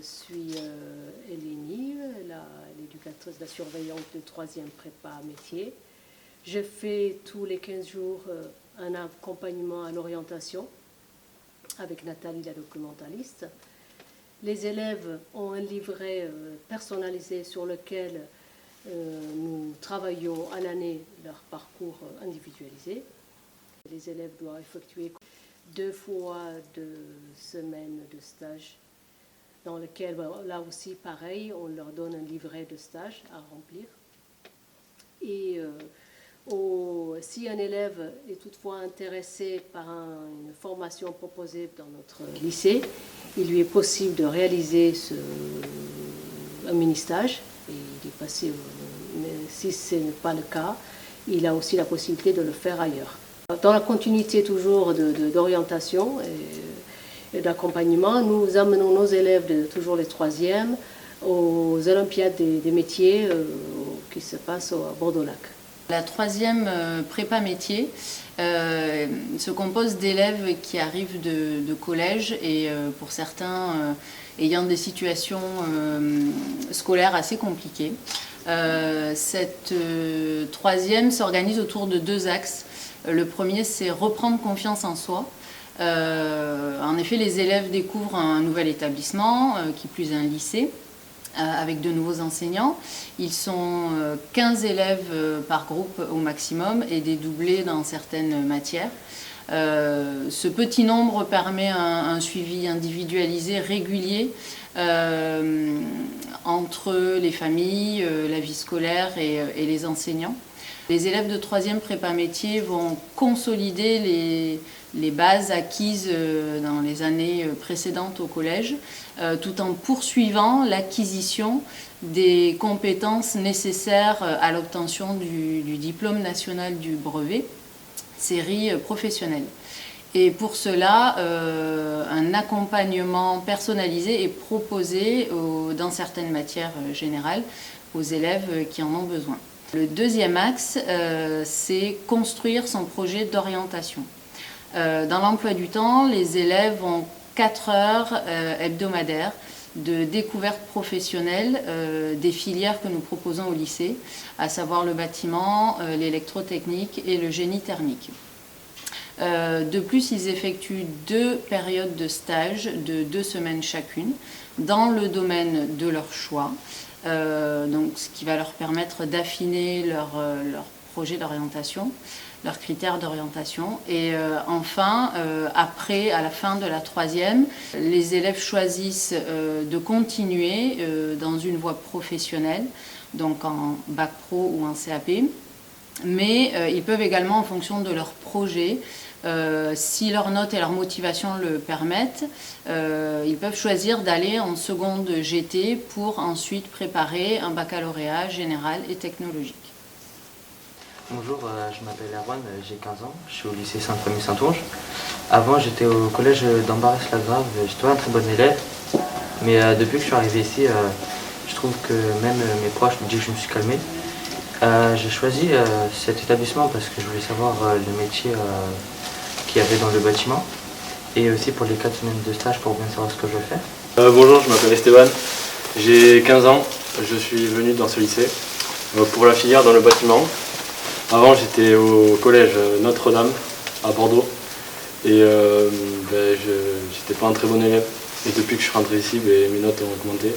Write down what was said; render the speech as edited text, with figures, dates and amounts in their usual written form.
suis Elénie, l'éducatrice, la surveillante de 3e prépa métier. Je fais tous les 15 jours un accompagnement à l'orientation avec Nathalie, la documentaliste. Les élèves ont un livret personnalisé sur lequel nous travaillons à l'année leur parcours individualisé. Les élèves doivent effectuer 2 fois 2 semaines de stage dans lequel, là aussi pareil, on leur donne un livret de stage à remplir. Et si un élève est toutefois intéressé par une formation proposée dans notre lycée, il lui est possible de réaliser un mini-stage. Et il est passé, mais si ce n'est pas le cas, il a aussi la possibilité de le faire ailleurs. Dans la continuité toujours d'orientation et d'accompagnement, nous amenons nos élèves, toujours les 3e, aux Olympiades des métiers qui se passent à Bordeaux-Lac. La 3e prépa métier se compose d'élèves qui arrivent de collège et pour certains ayant des situations scolaires assez compliquées. Cette 3e s'organise autour de 2 axes. Le premier, c'est reprendre confiance en soi. En effet, les élèves découvrent un nouvel établissement, qui plus est un lycée, avec de nouveaux enseignants. Ils sont 15 élèves par groupe au maximum et des doublés dans certaines matières. Ce petit nombre permet un suivi individualisé, régulier, entre les familles, la vie scolaire et les enseignants. Les élèves de 3e prépa métier vont consolider les bases acquises dans les années précédentes au collège, tout en poursuivant l'acquisition des compétences nécessaires à l'obtention du diplôme national du brevet, série professionnelle. Et pour cela, un accompagnement personnalisé est proposé dans certaines matières générales aux élèves qui en ont besoin. Le deuxième axe, c'est construire son projet d'orientation. Dans l'emploi du temps, les élèves ont 4 heures hebdomadaires de découverte professionnelle des filières que nous proposons au lycée, à savoir le bâtiment, l'électrotechnique et le génie thermique. De plus, ils effectuent 2 périodes de stage de 2 semaines chacune dans le domaine de leur choix, donc ce qui va leur permettre d'affiner leur projet d'orientation, leurs critères d'orientation. Et enfin, après, à la fin de la 3e, les élèves choisissent de continuer dans une voie professionnelle, donc en bac pro ou en CAP. Mais ils peuvent également, en fonction de leur projet, si leurs notes et leur motivation le permettent, ils peuvent choisir d'aller en seconde GT pour ensuite préparer un baccalauréat général et technologique. Bonjour, je m'appelle Erwan, j'ai 15 ans, je suis au lycée Saint-Premier-Saint-Onge. Avant, j'étais au collège d'Ambarès-la-Grave, j'étais un très bon élève, mais depuis que je suis arrivé ici, je trouve que même mes proches me disent que je me suis calmé. J'ai choisi cet établissement parce que je voulais savoir le métier qu'il y avait dans le bâtiment et aussi pour les 4 semaines de stage pour bien savoir ce que je veux faire. Bonjour, je m'appelle Esteban, j'ai 15 ans, je suis venu dans ce lycée pour la filière dans le bâtiment. Avant, j'étais au collège Notre-Dame à Bordeaux et j'étais pas un très bon élève. Et depuis que je suis rentré ici, mes notes ont augmenté.